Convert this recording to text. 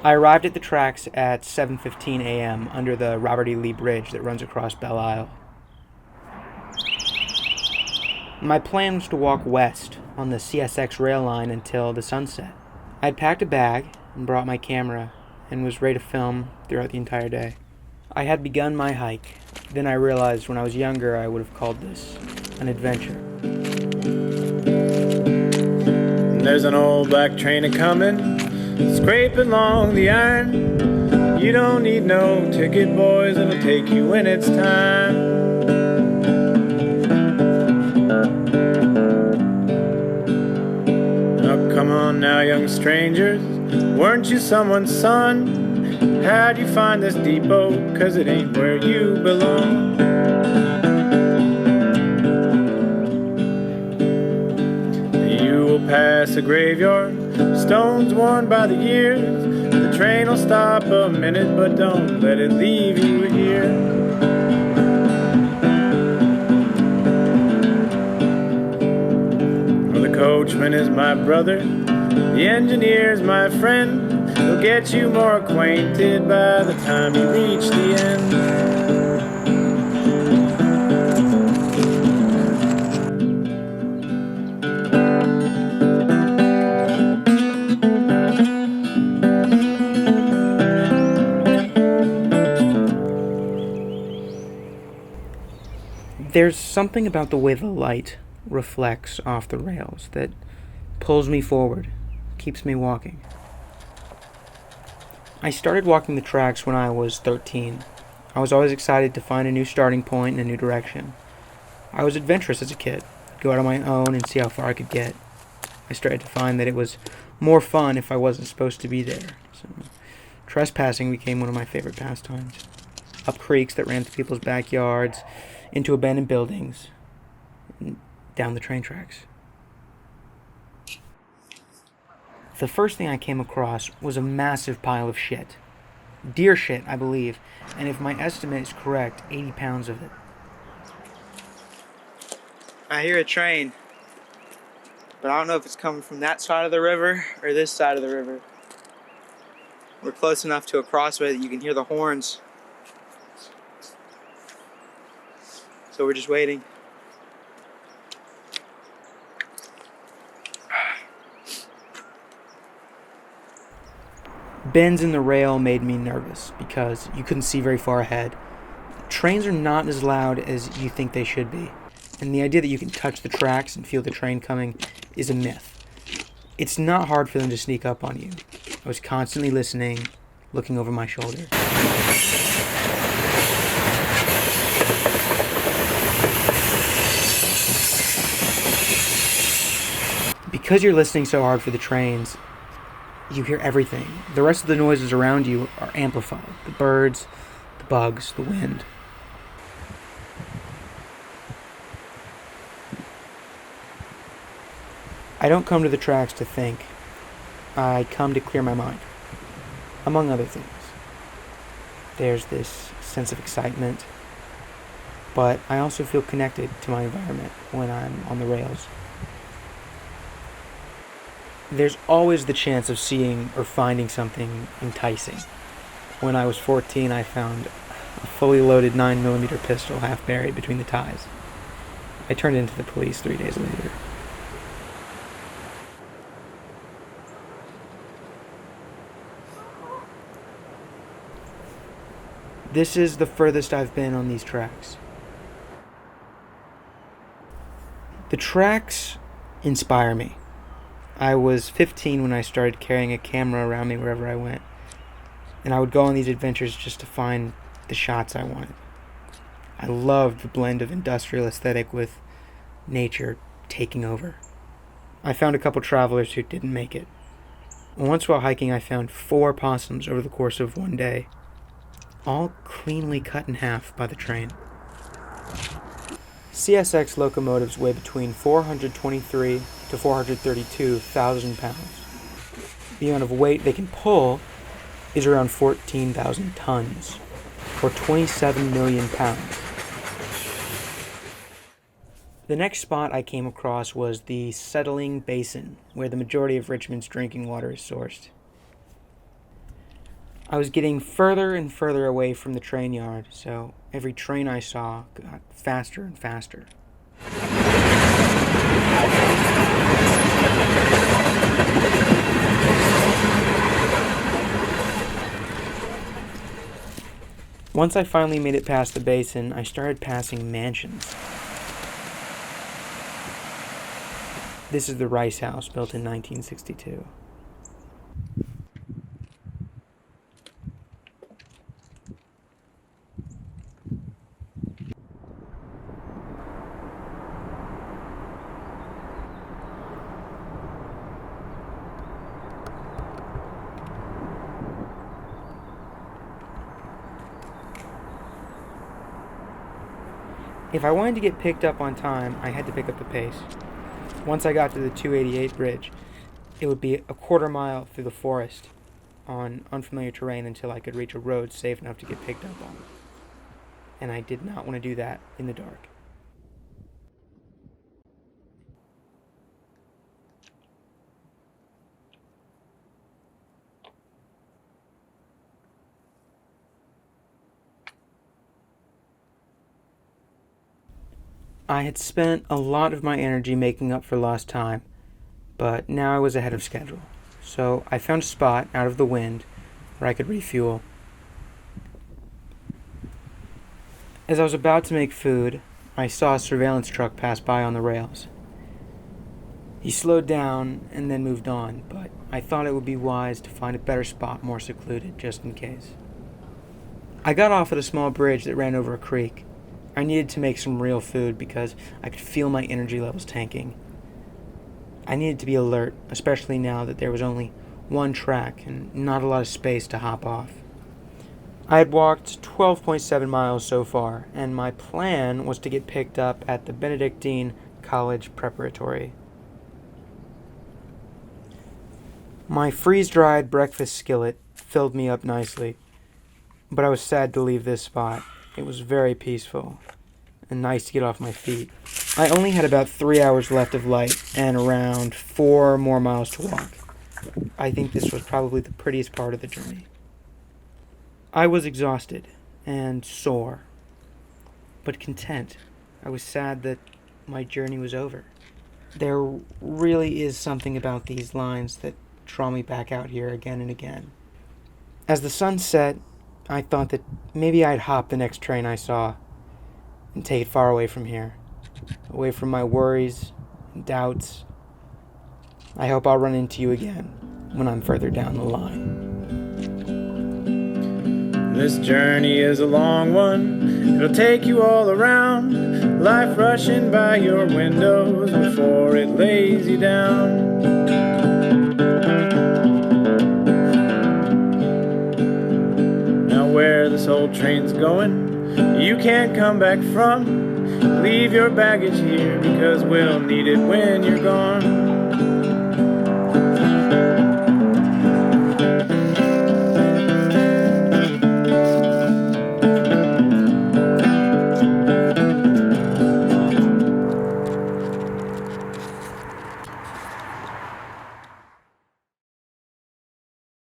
I arrived at the tracks at 7:15 a.m. under the Robert E. Lee Bridge that runs across Belle Isle. My plan was to walk west on the CSX rail line until the sunset. I had packed a bag and brought my camera and was ready to film throughout the entire day. I had begun my hike. Then I realized when I was younger I would have called this an adventure. There's an old black train a-comin', scraping along the iron. You don't need no ticket, boys, it'll take you when it's time. Oh, come on now, young strangers, weren't you someone's son? How'd you find this depot? 'Cause it ain't where you belong. You will pass a graveyard, stones worn by the years. The train will stop a minute, but don't let it leave you here. Well, the coachman is my brother, the engineer's my friend. He'll get you more acquainted by the time you reach the end. There's something about the way the light reflects off the rails that pulls me forward, keeps me walking. I started walking the tracks when I was 13. I was always excited to find a new starting point and a new direction. I was adventurous as a kid, go out on my own and see how far I could get. I started to find that it was more fun if I wasn't supposed to be there. So, trespassing became one of my favorite pastimes. Up creeks that ran through people's backyards, into abandoned buildings, and down the train tracks. The first thing I came across was a massive pile of shit. Deer shit, I believe, and if my estimate is correct, 80 pounds of it. I hear a train, but I don't know if it's coming from that side of the river or this side of the river. We're close enough to a crossway that you can hear the horns. So we're just waiting. Bends in the rail made me nervous because you couldn't see very far ahead. Trains are not as loud as you think they should be, and the idea that you can touch the tracks and feel the train coming is a myth. It's not hard for them to sneak up on you. I was constantly listening, looking over my shoulder. Because you're listening so hard for the trains, you hear everything. The rest of the noises around you are amplified. The birds, the bugs, the wind. I don't come to the tracks to think. I come to clear my mind, among other things. There's this sense of excitement, but I also feel connected to my environment when I'm on the rails. There's always the chance of seeing or finding something enticing. When I was 14, I found a fully loaded 9mm pistol half buried between the ties. I turned into the police 3 days later. This is the furthest I've been on these tracks. The tracks inspire me. I was 15 when I started carrying a camera around me wherever I went, and I would go on these adventures just to find the shots I wanted. I loved the blend of industrial aesthetic with nature taking over. I found a couple travelers who didn't make it. Once while hiking, I found 4 possums over the course of one day, all cleanly cut in half by the train. CSX locomotives weigh between 423 to 432,000 pounds. The amount of weight they can pull is around 14,000 tons, or 27 million pounds. The next spot I came across was the Settling Basin, where the majority of Richmond's drinking water is sourced. I was getting further and further away from the train yard, so every train I saw got faster and faster. Once I finally made it past the basin, I started passing mansions. This is the Rice House, built in 1962. If I wanted to get picked up on time, I had to pick up the pace. Once I got to the 288 bridge, it would be a quarter mile through the forest on unfamiliar terrain until I could reach a road safe enough to get picked up on. And I did not want to do that in the dark. I had spent a lot of my energy making up for lost time, but now I was ahead of schedule. So I found a spot out of the wind where I could refuel. As I was about to make food, I saw a surveillance truck pass by on the rails. He slowed down and then moved on, but I thought it would be wise to find a better spot more secluded, just in case. I got off at a small bridge that ran over a creek. I needed to make some real food because I could feel my energy levels tanking. I needed to be alert, especially now that there was only one track and not a lot of space to hop off. I had walked 12.7 miles so far, and my plan was to get picked up at the Benedictine College Preparatory. My freeze-dried breakfast skillet filled me up nicely, but I was sad to leave this spot. It was very peaceful and nice to get off my feet. I only had about 3 hours left of light and around 4 more miles to walk. I think this was probably the prettiest part of the journey. I was exhausted and sore, but content. I was sad that my journey was over. There really is something about these lines that draw me back out here again and again. As the sun set, I thought that maybe I'd hop the next train I saw and take it far away from here, away from my worries and doubts. I hope I'll run into you again when I'm further down the line. This journey is a long one. It'll take you all around. Life rushing by your windows before it lays you down. Where this old train's going, you can't come back from. Leave your baggage here because we'll need it when you're gone.